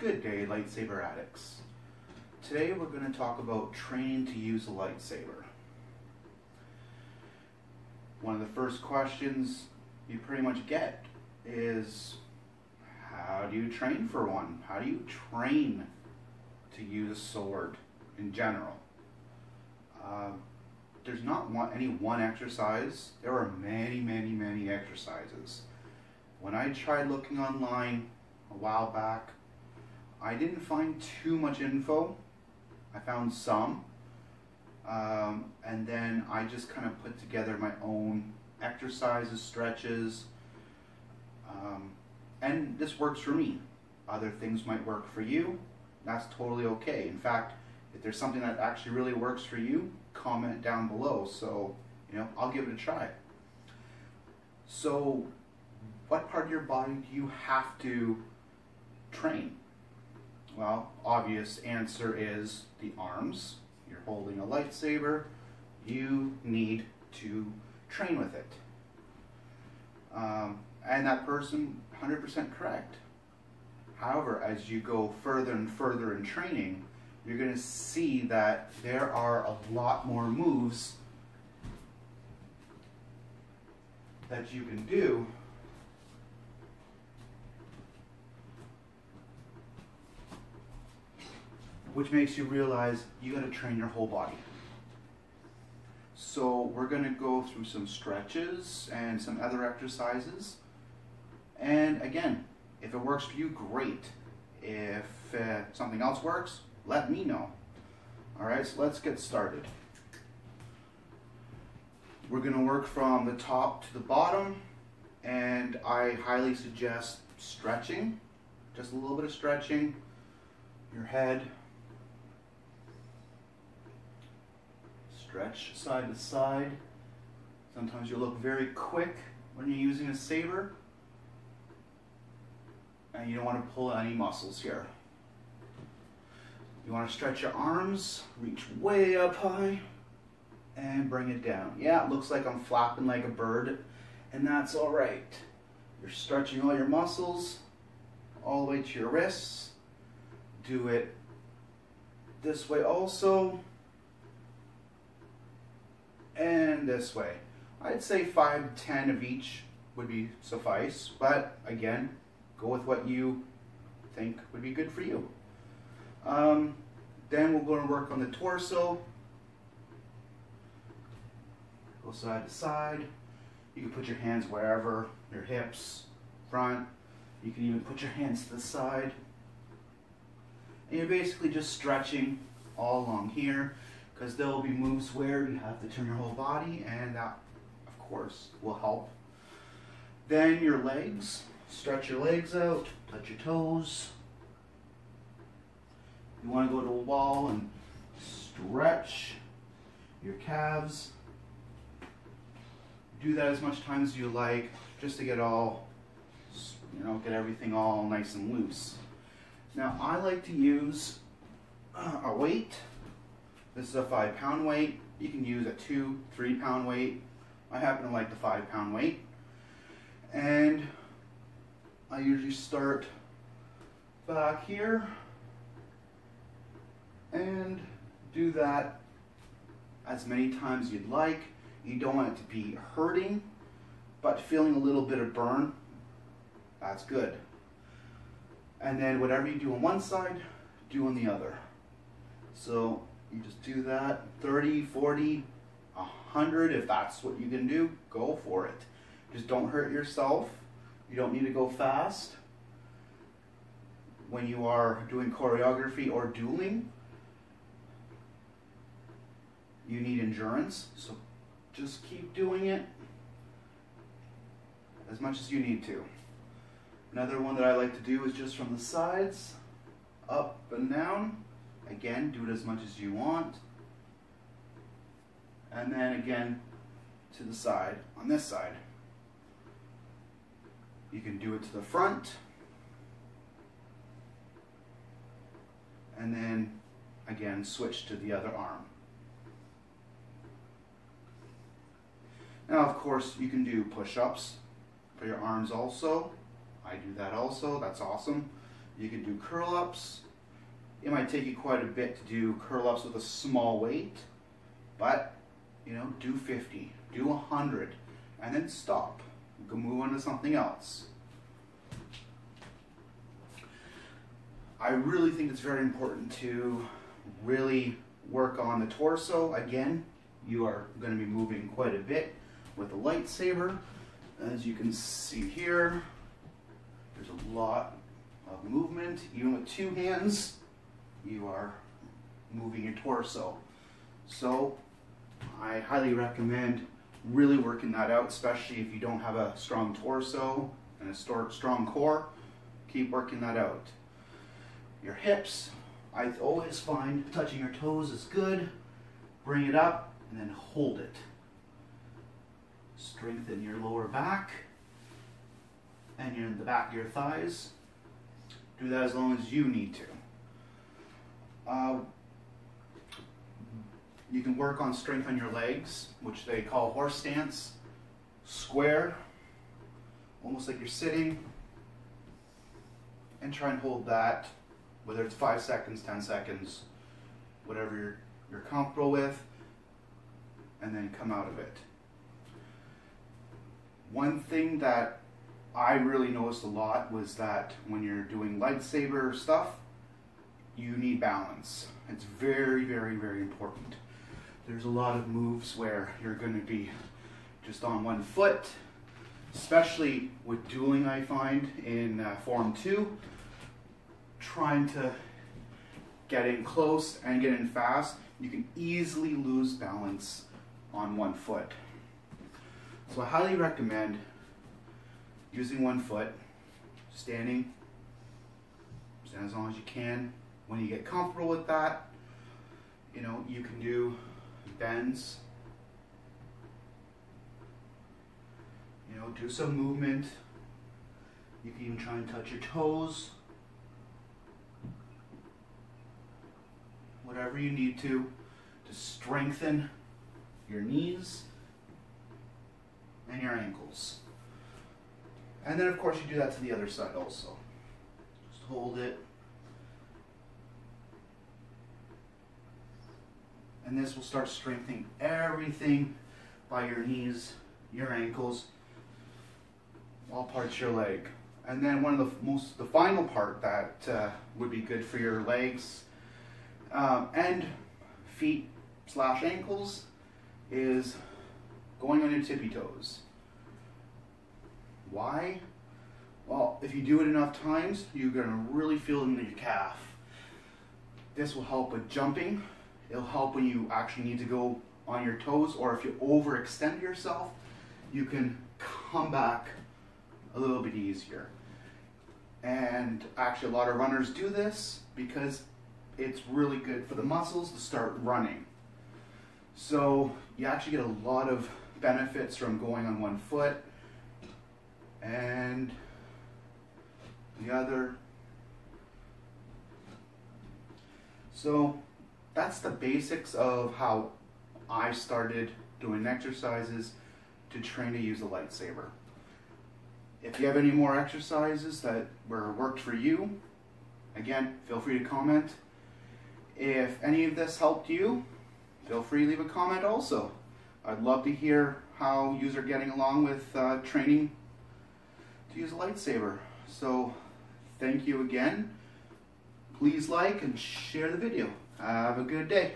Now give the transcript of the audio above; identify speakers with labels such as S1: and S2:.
S1: Good day, lightsaber addicts. Today we're going to talk about training to use a lightsaber. One of the first questions you pretty much get is, how do you train for one? How do you train to use a sword in general? There's not any one exercise. There are many exercises. When I tried looking online a while back, I didn't find too much info. I found some, and then I just kind of put together my own exercises, stretches, and this works for me. Other things might work for you. That's totally okay. In fact, if there's something that actually really works for you, comment down below, so I'll give it a try. So what part of your body do you have to train? Well, obvious answer is the arms. You're holding a lightsaber, you need to train with it. And that person, 100% correct. However, as you go further and further in training, you're going to see that there are a lot more moves that you can do which makes you realize you got to train your whole body. So we're going to go through some stretches and some other exercises. And again, if it works for you, great. If something else works, let me know. Alright, so let's get started. We're going to work from the top to the bottom, and I highly suggest stretching. Just a little bit of stretching. Your head. Stretch side to side. Sometimes you'll look very quick when you're using a saber, and you don't want to pull any muscles here. You want to stretch your arms, reach way up high, and bring it down. Yeah, it looks like I'm flapping like a bird, and that's alright. You're stretching all your muscles all the way to your wrists. Do it this way also, and this way. I'd say 5 to 10 of each would be suffice, but again, go with what you think would be good for you. Then we're going to work on the torso. Go side to side. You can put your hands wherever, your hips, front. You can even put your hands to the side. And you're basically just stretching all along here, because there will be moves where you have to turn your whole body, and that, of course, will help. Then your legs. Stretch your legs out, touch your toes. You want to go to a wall and stretch your calves. Do that as much time as you like, just to get all, get everything all nice and loose. Now, I like to use a weight. This is a 5-pound weight. You can use a 2-3 pound weight. I happen to like the 5-pound weight. And I usually start back here and do that as many times as you'd like. You don't want it to be hurting, but feeling a little bit of burn, that's good. And then whatever you do on one side, do on the other. So you just do that 30, 40, 100, if that's what you can do, go for it. Just don't hurt yourself. You don't need to go fast. When you are doing choreography or dueling, you need endurance, so just keep doing it as much as you need to. Another one that I like to do is just from the sides, up and down. Again, do it as much as you want. And then again, to the side, on this side. You can do it to the front. And then, again, switch to the other arm. Now, of course, you can do push-ups for your arms also. I do that also. That's awesome. You can do curl-ups. It might take you quite a bit to do curl-ups with a small weight, but you know, do 50, do 100, and then stop. Go move on to something else. I really think it's very important to really work on the torso. Again, you are going to be moving quite a bit with the lightsaber. As you can see here, there's a lot of movement. Even with two hands, you are moving your torso. So I highly recommend really working that out, especially if you don't have a strong torso and a strong core. Keep working that out. Your hips, I always find touching your toes is good. Bring it up and then hold it. Strengthen your lower back and in the back of your thighs. Do that as long as you need to. You can work on strength on your legs, which they call horse stance. Square, almost like you're sitting, and try and hold that, whether it's 5 seconds, 10 seconds, whatever you're comfortable with, and then come out of it. One thing that I really noticed a lot was that when you're doing lightsaber stuff, you need balance. It's very, very, very important. There's a lot of moves where you're going to be just on one foot, especially with dueling, I find, in Form 2. Trying to get in close and get in fast, you can easily lose balance on one foot. So I highly recommend using one foot, stand as long as you can. When you get comfortable with that, you know, you can do bends, you know, do some movement. You can even try and touch your toes. Whatever you need to strengthen your knees and your ankles. And then of course you do that to the other side also. Just hold it. And this will start strengthening everything by your knees, your ankles, all parts of your leg. And then one of the final part that would be good for your legs and feet / ankles is going on your tippy toes. Why? Well, if you do it enough times, you're going to really feel it in your calf. This will help with jumping. It'll help when you actually need to go on your toes, or if you overextend yourself, you can come back a little bit easier. And actually a lot of runners do this because it's really good for the muscles to start running. So you actually get a lot of benefits from going on one foot and the other. So that's the basics of how I started doing exercises to train to use a lightsaber. If you have any more exercises that worked for you, again, feel free to comment. If any of this helped you, feel free to leave a comment also. I'd love to hear how you are getting along with training to use a lightsaber. So thank you again. Please like and share the video. Have a good day.